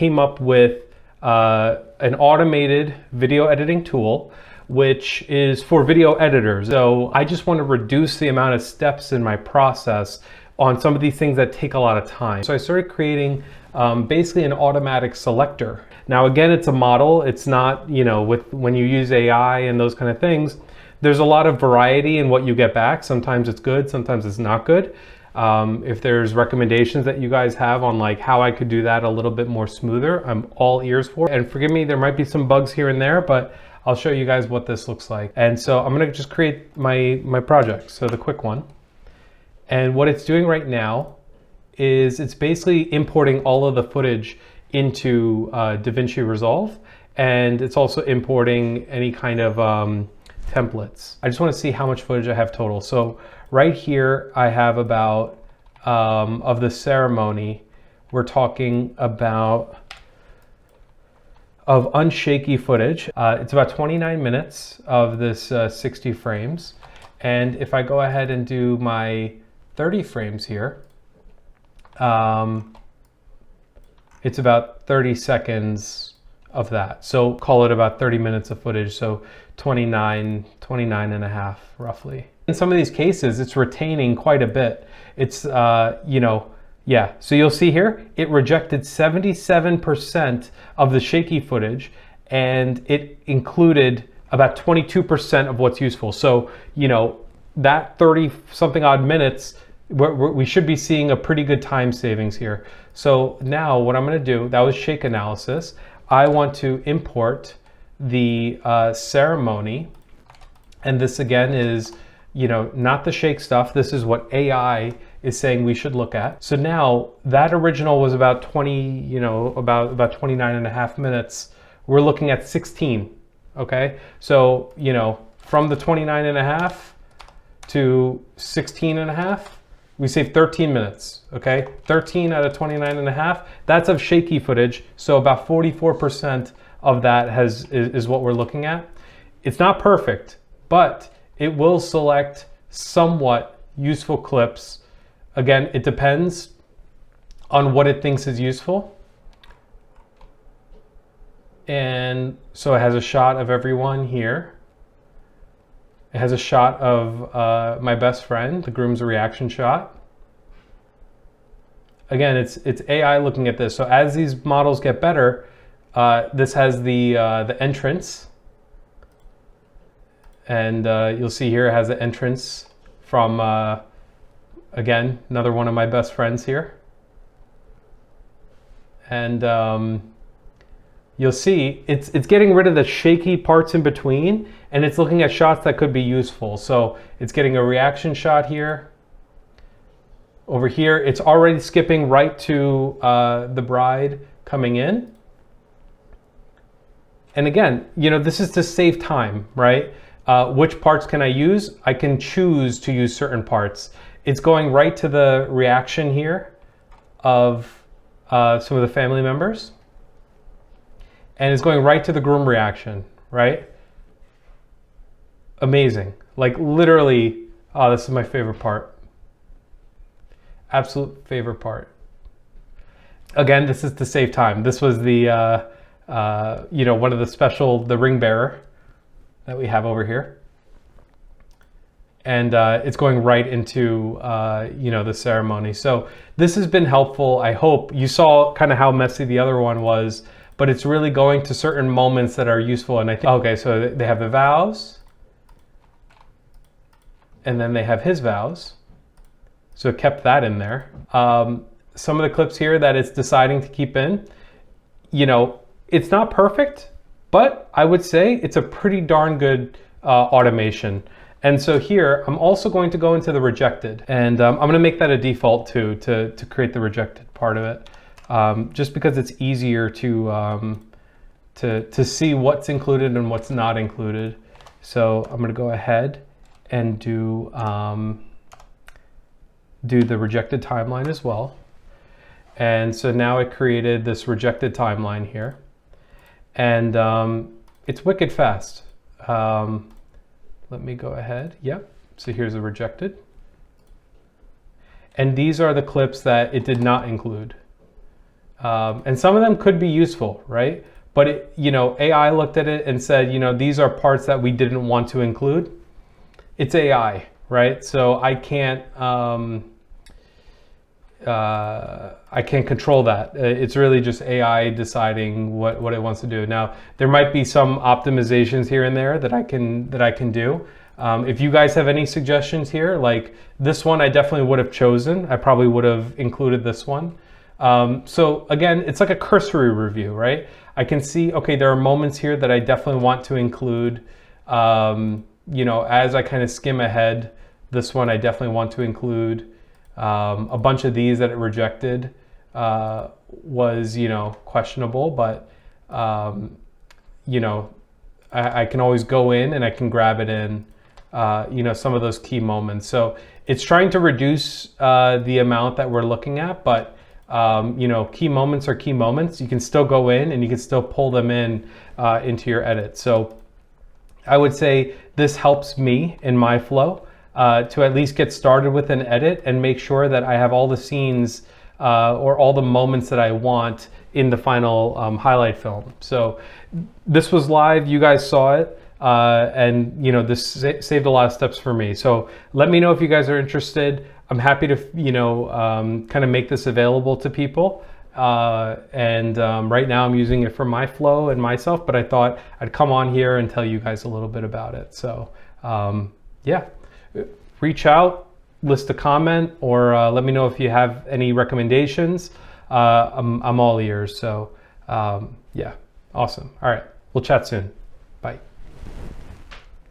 came up with an automated video editing tool, which is for video editors. So I just want to reduce the amount of steps in my process on some of these things that take a lot of time. So I started creating basically an automatic selector. Now again, it's a model. It's not, you know, when you use AI and those kind of things, there's a lot of variety in what you get back. Sometimes it's good, sometimes it's not good. If there's recommendations that you guys have on like how I could do that a little bit more smoother, I'm all ears for it. And forgive me, there might be some bugs here and there, but I'll show you guys what this looks like. And so I'm gonna just create my project, so the quick one. And what it's doing right now is it's basically importing all of the footage into DaVinci Resolve, and it's also importing any kind of templates. I just want to see how much footage I have total. So right here I have about of the ceremony, we're talking about of unshaky footage. It's about 29 minutes of this 60 frames. And if I go ahead and do my 30 frames here, it's about 30 seconds of that. So call it about 30 minutes of footage. So 29 and a half roughly. In some of these cases, it's retaining quite a bit. It's, you know, yeah. So you'll see here, it rejected 77% of the shaky footage, and it included about 22% of what's useful. So, you know, that 30 something odd minutes, we should be seeing a pretty good time savings here. So now what I'm going to do, that was shake analysis. I want to import the ceremony, and this again is, you know, not the shake stuff. This is what AI is saying we should look at. So now that original was about 20, you know, about 29 and a half minutes. We're looking at 16. Okay, so you know, from the 29 and a half to 16 and a half, we saved 13 minutes. Okay, 13 out of 29 and a half, that's of shaky footage. So about 44% of that is what we're looking at. It's not perfect, but it will select somewhat useful clips. Again, it depends on what it thinks is useful. And so it has a shot of everyone here. It has a shot of my best friend, the groom's reaction shot. Again, it's AI looking at this. So as these models get better, this has the entrance. And you'll see here it has the entrance from, again, another one of my best friends here. And you'll see it's getting rid of the shaky parts in between, and it's looking at shots that could be useful. So it's getting a reaction shot here. Over here, it's already skipping right to the bride coming in. And again, you know, this is to save time, right? Which parts can I use? I can choose to use certain parts. It's going right to the reaction here of some of the family members. And it's going right to the groom reaction, right? Amazing. Like literally, oh, this is my favorite part. Absolute favorite part. Again, this is to save time. This was the, you know, one of the ring bearer that we have over here. And it's going right into, you know, the ceremony. So this has been helpful. I hope you saw kind of how messy the other one was, but it's really going to certain moments that are useful. And I think, okay, so they have the vows, and then they have his vows. So it kept that in there. Some of the clips here that it's deciding to keep in, you know, it's not perfect, but I would say it's a pretty darn good automation. And so here, I'm also going to go into the rejected, and I'm going to make that a default too, to create the rejected part of it, just because it's easier to see what's included and what's not included. So I'm going to go ahead and do the rejected timeline as well. And so now it created this rejected timeline here, and it's wicked fast. Let me go ahead. Yep. So here's the rejected. And these are the clips that it did not include. And some of them could be useful, right? But it, you know, AI looked at it and said, you know, these are parts that we didn't want to include. It's AI, right? So I can't control that. It's really just AI deciding what it wants to do. Now, there might be some optimizations here and there that I can do. If you guys have any suggestions here, like this one, I definitely would have chosen. I probably would have included this one. So again, it's like a cursory review, right? I can see, okay, there are moments here that I definitely want to include. You know, as I kind of skim ahead, this one I definitely want to include. A bunch of these that it rejected was, you know, questionable, but, you know, I can always go in and I can grab it in, you know, some of those key moments. So it's trying to reduce the amount that we're looking at, but, you know, key moments are key moments. You can still go in and you can still pull them in into your edit. So I would say this helps me in my flow. To at least get started with an edit and make sure that I have all the scenes or all the moments that I want in the final highlight film. So this was live, you guys saw it, and you know, this saved a lot of steps for me. So let me know if you guys are interested. I'm happy to, you know, kind of make this available to people. Right now I'm using it for my flow and myself, but I thought I'd come on here and tell you guys a little bit about it. So yeah. Reach out, list a comment, or let me know if you have any recommendations. I'm all ears. So yeah, awesome. All right, we'll chat soon. Bye.